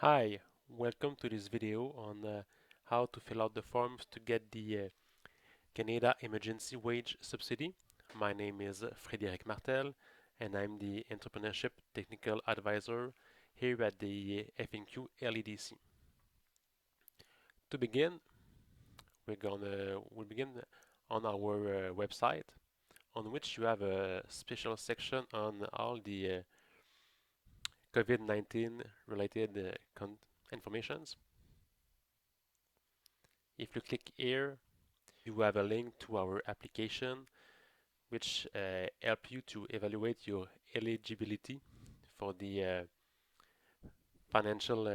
Hi, welcome to this video on how to fill out the forms to get the Canada Emergency Wage Subsidy. My name is Frédérick Martel and I'm the Entrepreneurship Technical Advisor here at the FNQLEDC. To begin, we'll begin on our website, on which you have a special section on all the COVID-19 related informations. If you click here, you have a link to our application which help you to evaluate your eligibility for the financial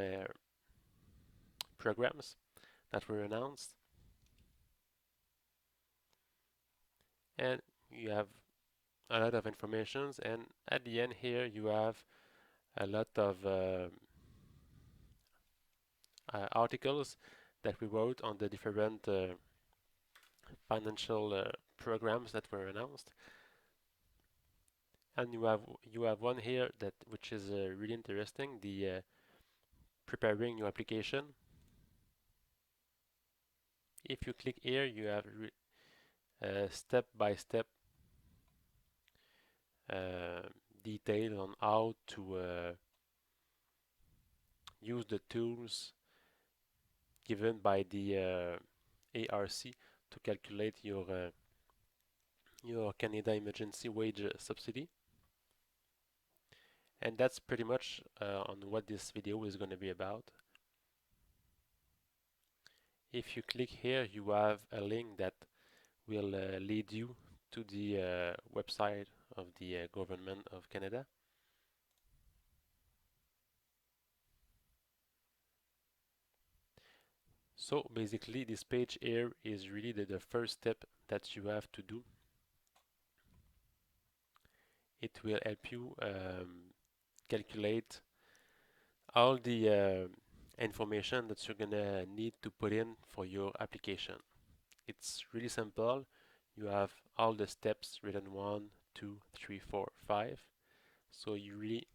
programs that were announced. And you have a lot of information, and at the end here you have a lot of articles that we wrote on the different financial programs that were announced. And you have one here that which is really interesting, the preparing your application. If you click here, you have step-by-step detail on how to use the tools given by the ARC to calculate your Canada Emergency Wage Subsidy. And that's pretty much on what this video is going to be about. If you click here, you have a link that will lead you to the website of the Government of Canada. So basically this page here is really the first step that you have to do. It will help you calculate all the information that you're gonna need to put in for your application. It's really simple. You have all the steps written 1, 2, 3, 4, 5. So you really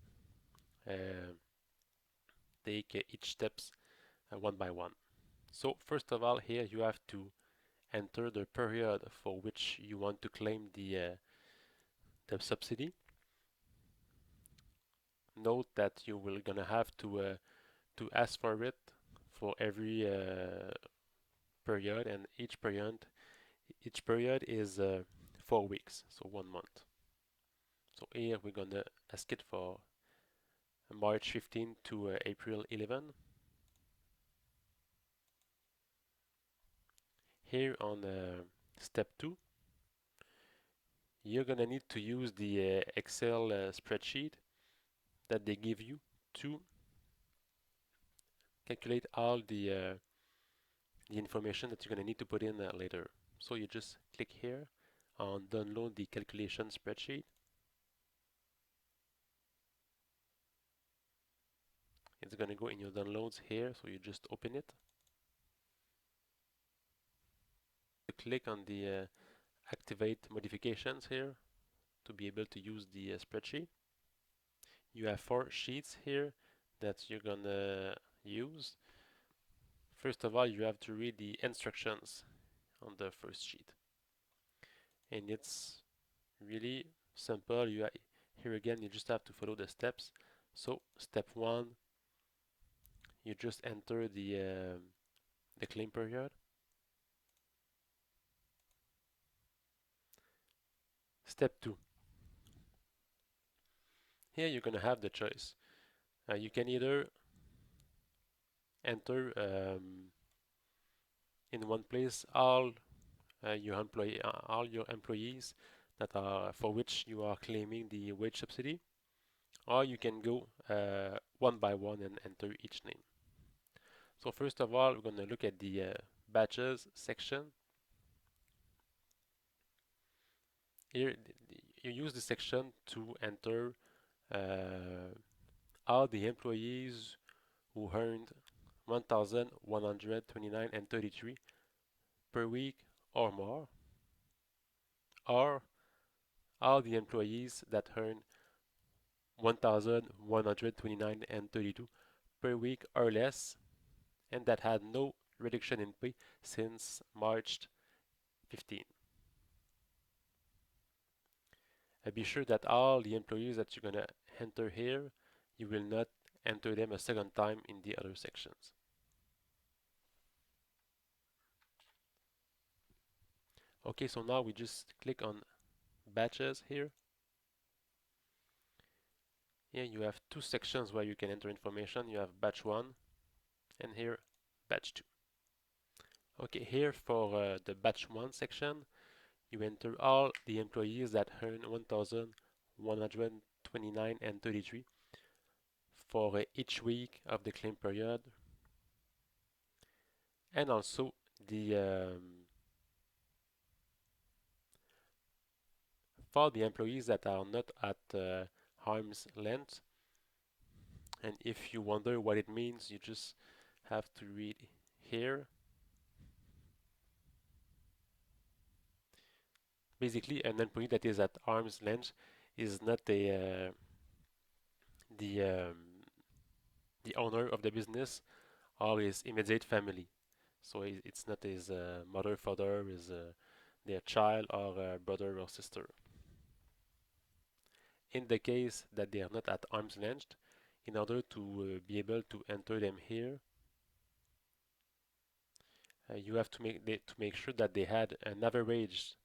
take each steps one by one. So first of all, here you have to enter the period for which you want to claim the subsidy. Note that you will gonna have to ask for it for every period, and each period is 4 weeks, so 1 month. So here we're gonna ask it for March 15 to April 11. Here on step 2, you're gonna need to use the Excel spreadsheet that they give you to calculate all the information that you're gonna need to put in later. So you just click here on download the calculation spreadsheet. It's gonna go in your downloads here, so you just open it. You click on the activate modifications here to be able to use the spreadsheet. You have 4 sheets here that you're gonna use. First of all, you have to read the instructions on the first sheet, and it's really simple. Here again, you just have to follow the steps. So step 1, you just enter the claim period. Step 2, here you're gonna have the choice. You can either enter in one place all your employees that are for which you are claiming the wage subsidy, or you can go one by one and enter each name. So first of all, we're going to look at the batches section. Here you use this section to enter all the employees who earned 1,129 and 33 per week or more, or all the employees that earn 1,129 and 32 per week or less, and that had no reduction in pay since March 15. Be sure that all the employees that you're going to enter here, you will not enter them a second time in the other sections. Okay, so now we just click on batches here. Here you have two sections where you can enter information. You have batch 1 and here batch 2. Okay, here for the batch 1 section, you enter all the employees that earn 1,129 and 33 for each week of the claim period, and also the for the employees that are not at arm's length. And if you wonder what it means, you just have to read here. Basically, an employee that is at arm's length is not the the owner of the business or his immediate family. So it's not his mother, father, his their child, or brother or sister. In the case that they are not at arm's length, in order to be able to enter them here, you have to make sure that they had an average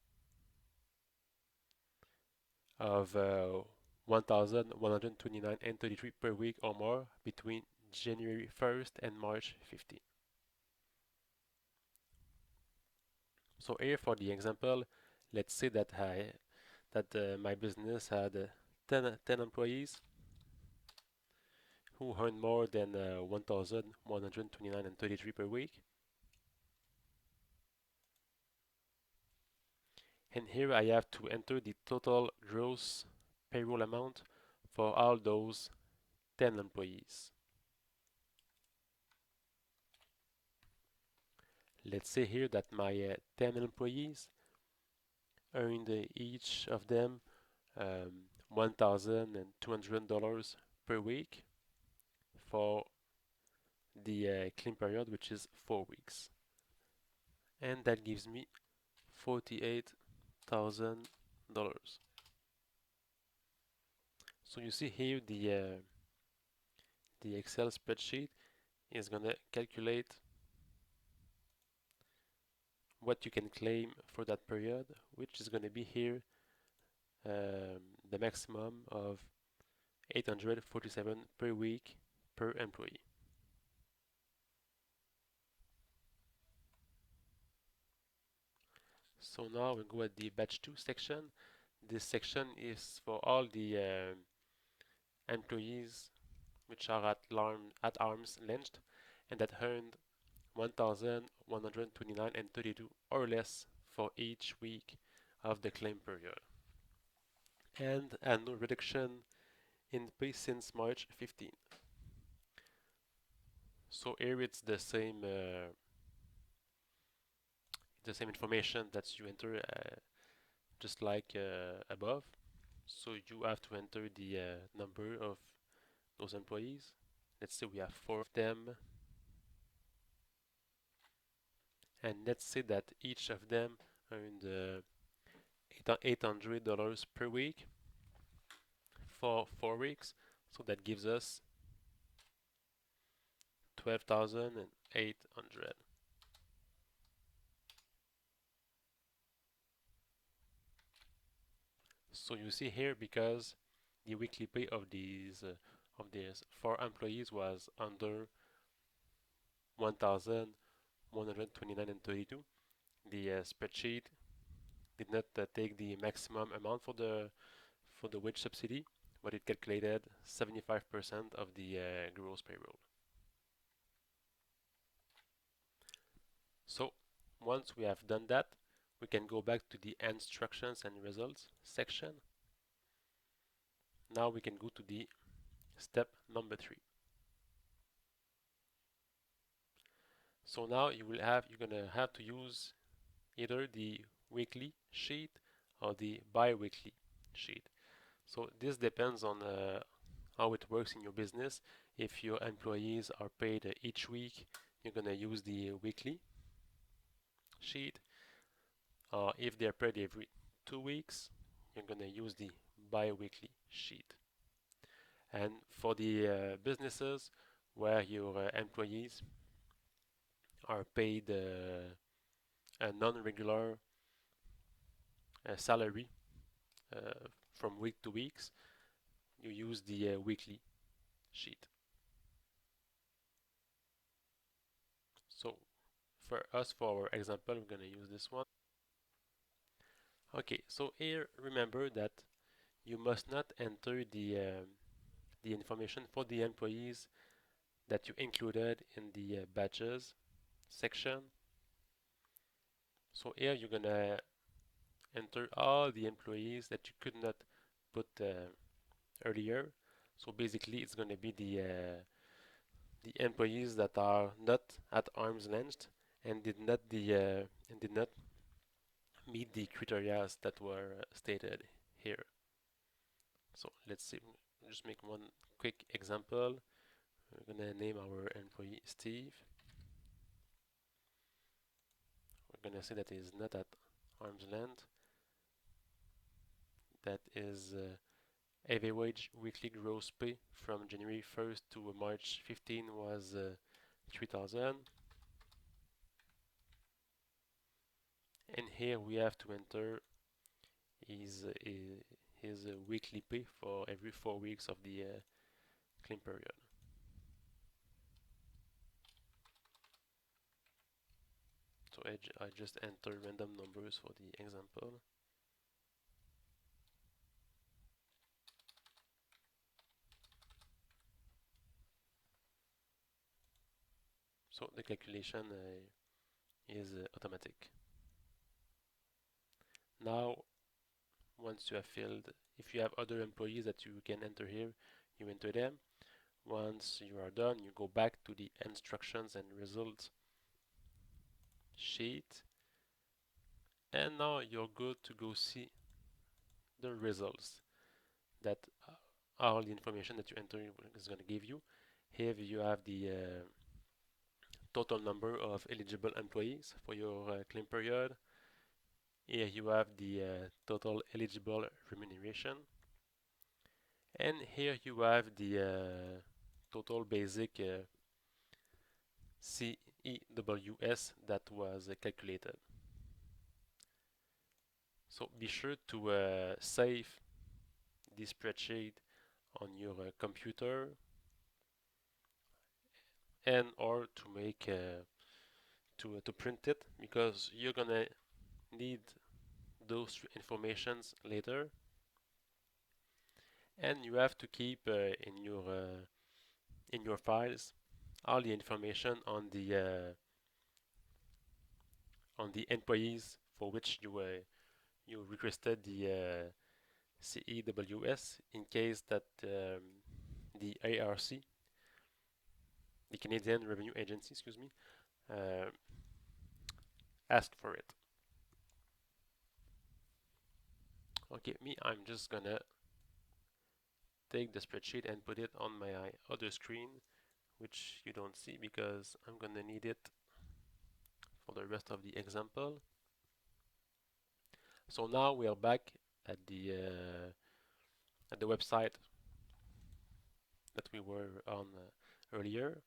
of 1,129 and 33 per week or more between January 1st and March 15. So here for the example, let's say that my business had 10 employees who earned more than 1,129 and 33 per week. And here I have to enter the total gross payroll amount for all those 10 employees. Let's say here that my 10 employees earned each of them $1,200 per week for the claim period, which is 4 weeks. And that gives me $48,000. So you see here the Excel spreadsheet is going to calculate what you can claim for that period, which is going to be here the maximum of 847 per week per employee. So now we'll go at the batch 2 section. This section is for all the employees which are at arm's length and that earned 1,129 and 32 or less for each week of the claim period, and a no reduction in pay since March 15. So here it's the same information that you enter just like above. So you have to enter the number of those employees. Let's say we have 4 of them, and let's say that each of them earned $800 per week for 4 weeks. So that gives us 12,800. So you see here, because the weekly pay of these 4 employees was under 1,129 and 32, the spreadsheet did not take the maximum amount for the wage subsidy, but it calculated 75% of the gross payroll. So once we have done that, we can go back to the instructions and results section. Now we can go to the step number 3. So now you're gonna have to use either the weekly sheet or the bi-weekly sheet. So this depends on how it works in your business. If your employees are paid each week, you're going to use the weekly sheet. If they're paid every 2 weeks, you're going to use the bi-weekly sheet. And for the businesses where your employees are paid a non-regular salary from week to weeks, you use the weekly sheet. So for us, for our example, we're going to use this one. Okay, so here remember that you must not enter the information for the employees that you included in the badges section. So here you're gonna enter all the employees that you could not put earlier. So basically, it's gonna be the employees that are not at arm's length and did not meet the criteria that were stated here. So let's see, just make one quick example. We're gonna name our employee Steve. We're gonna say that is not at arm's length. That is heavy wage weekly gross pay from January 1st to March 15 was 3,000. And here we have to enter his weekly pay for every 4 weeks of the claim period. So I just enter random numbers for the example. So the calculation is automatic. Now, once you have filled, if you have other employees that you can enter here, you enter them. Once you are done, you go back to the instructions and results sheet, and now you're good to go see the results that all the information that you enter is going to give you. Here you have the total number of eligible employees for your claim period. Here you have the total eligible remuneration, and here you have the total basic CEWS that was calculated. So be sure to save this spreadsheet on your computer, and or to make to print it, because you're gonna need those informations later, and you have to keep in your files all the information on the employees for which you requested the CEWS, in case that the ARC, the Canadian Revenue Agency, excuse me, asked for it. Okay, I'm just gonna take the spreadsheet and put it on my other screen, which you don't see because I'm gonna need it for the rest of the example. So now we are back at the website that we were on earlier.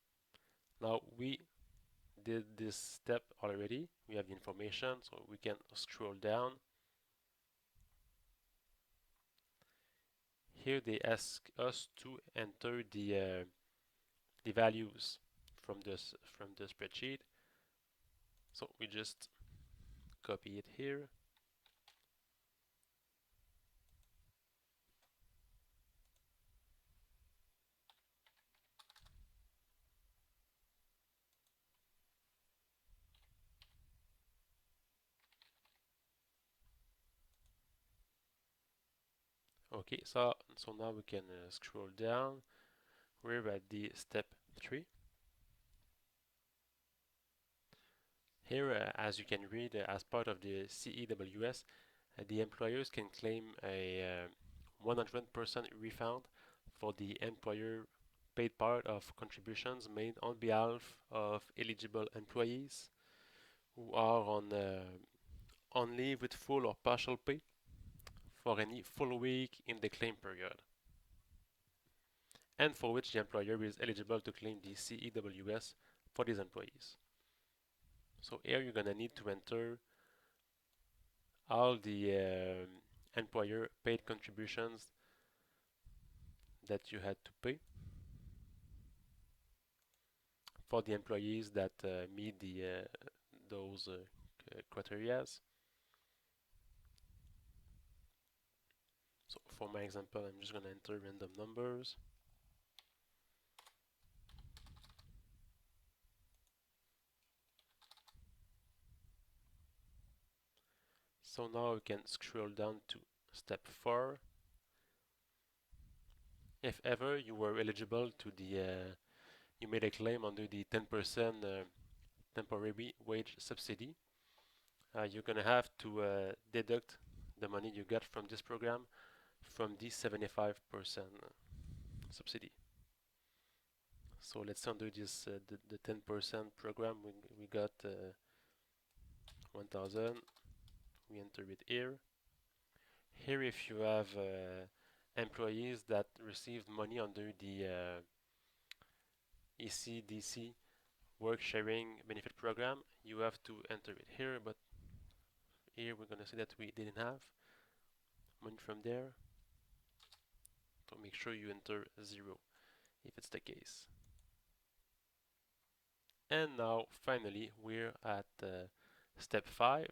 Now we did this step already. We have the information, so we can scroll down. Here they ask us to enter the values from the spreadsheet. So we just copy it here. Okay, so now we can scroll down. We're at the step 3. Here, as you can read, as part of the CEWS, the employers can claim a 100% refund for the employer paid part of contributions made on behalf of eligible employees who are on leave with full or partial pay for any full week in the claim period, and for which the employer is eligible to claim the CEWS for these employees. So here you're going to need to enter all the employer paid contributions that you had to pay for the employees that meet those criteria. So for my example, I'm just going to enter random numbers. So now we can scroll down to step 4. If ever you were eligible to you made a claim under the 10% temporary wage subsidy, you're going to have to deduct the money you got from this program from the 75% subsidy. So let's undo this the 10% program. We got 1,000. We enter it here. Here, if you have employees that received money under the ECDC work sharing benefit program, you have to enter it here, but here we're going to see that we didn't have money from there. So make sure you enter 0 if it's the case. And now finally we're at step 5.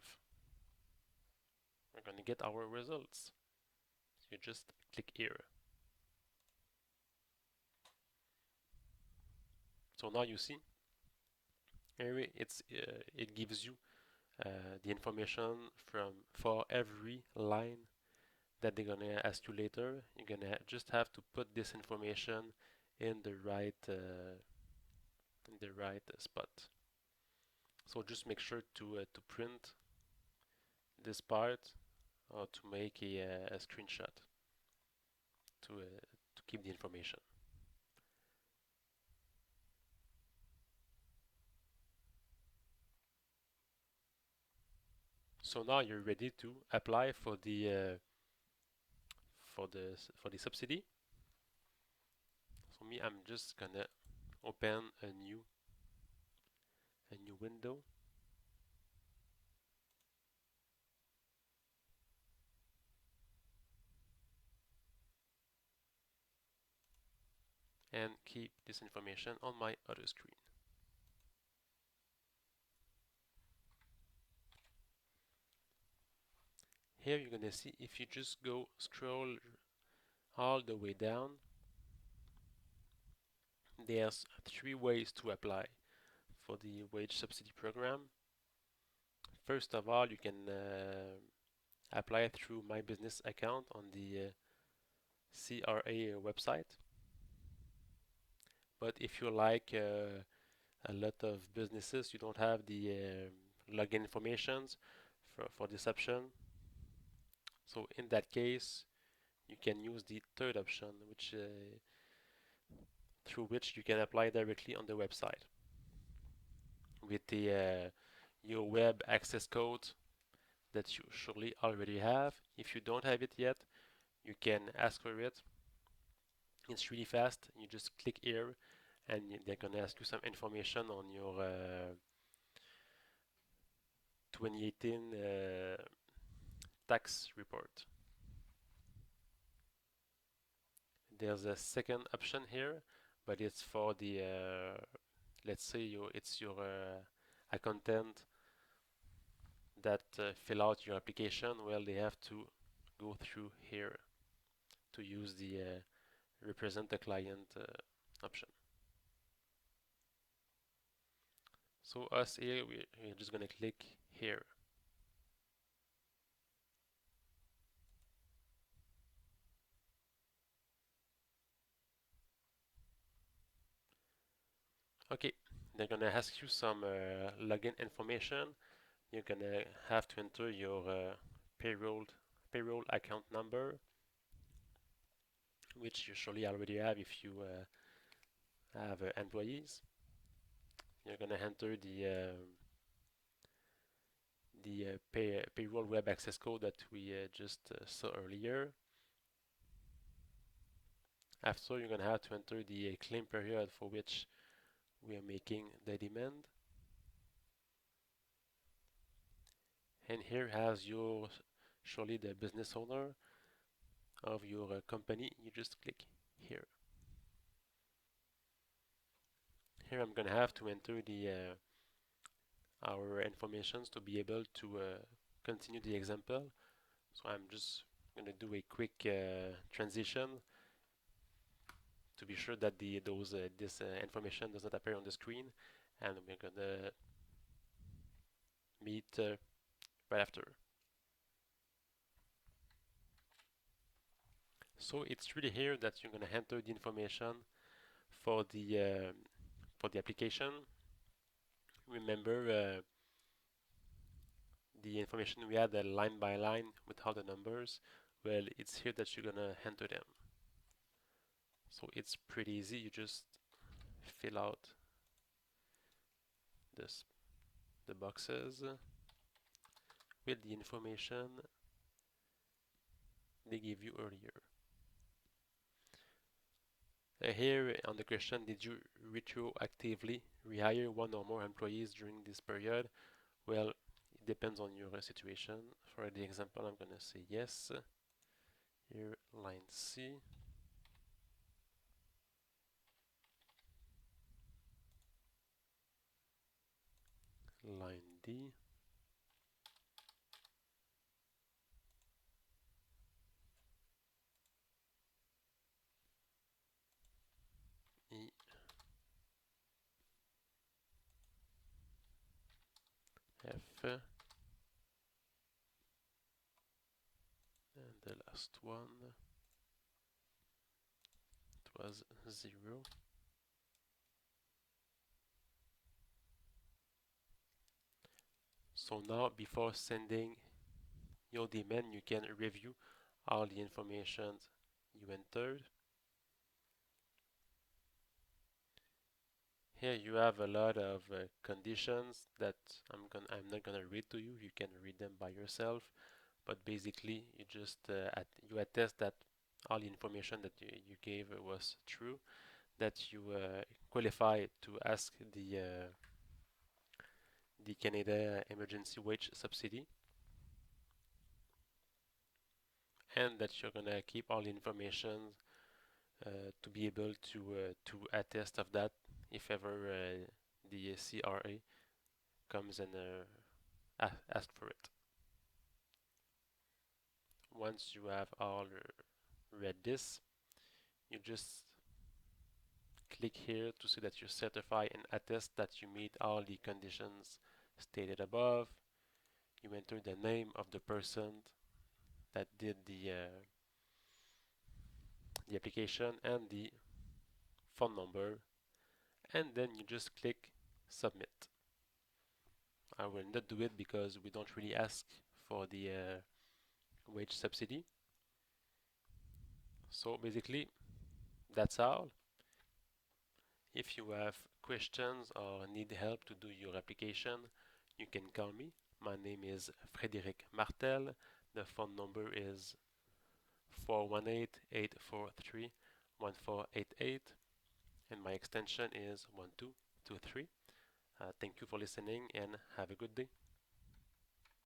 We're going to get our results. So you just click here. So now you see here it gives you the information for every line that they're gonna ask you later. You're gonna just have to put this information in the right spot. So just make sure to print this part or to make a screenshot to keep the information. So now you're ready to apply for the subsidy. For me, I'm just gonna open a new window. And keep this information on my other screen. Here you're gonna see, if you just scroll all the way down, there's 3 ways to apply for the wage subsidy program. First of all, you can apply through my business account on the CRA website. But if you like a lot of businesses, you don't have the login informations for this option. So in that case, you can use the third option, which through which you can apply directly on the website with the your web access code that you surely already have. If you don't have it yet, you can ask for it. It's really fast. You just click here and they're going to ask you some information on your 2018 tax report. There's a second option here, but it's for the let's say it's your accountant that fill out your application. Well, they have to go through here to use the represent the client option. So us here, we're just gonna click here. Okay, they're gonna ask you some login information. You're gonna have to enter your payroll account number, which you surely already have if you have employees. You're gonna enter the payroll web access code that we just saw earlier. After, you're gonna have to enter the claim period for which we are making the demand. And here, as you're surely the business owner of your company, you just click here. Here I'm gonna have to enter the our informations to be able to continue the example. So I'm just gonna do a quick transition to be sure that this information does not appear on the screen, and we're gonna meet right after. So it's really here that you're gonna enter the information for the application. Remember the information we had line by line with all the numbers. Well, it's here that you're gonna enter them. So it's pretty easy. You just fill out the boxes with the information they gave you earlier. Here on the question, did you retroactively rehire one or more employees during this period? Well, it depends on your situation. For the example, I'm going to say yes. Here, line C. Line D. E. F. And the last one, it was 0. So now, before sending your demand, you can review all the information you entered. Here you have a lot of conditions that I'm not gonna read to you. You can read them by yourself. But basically, you just you attest that all the information that you gave was true, that you qualify to ask the Canada Emergency Wage Subsidy, and that you're gonna keep all the information to be able to attest of that if ever the CRA comes and ask for it. Once you have all read this, you just click here to see that you certify and attest that you meet all the conditions stated above. You enter the name of the person that did the application and the phone number, and then you just click submit. I will not do it because we don't really ask for the wage subsidy. So basically, that's all. If you have questions or need help to do your application, you can call me. My name is Frédérick Martel. The phone number is 418-843-1488, and my extension is 1223. Thank you for listening and have a good day.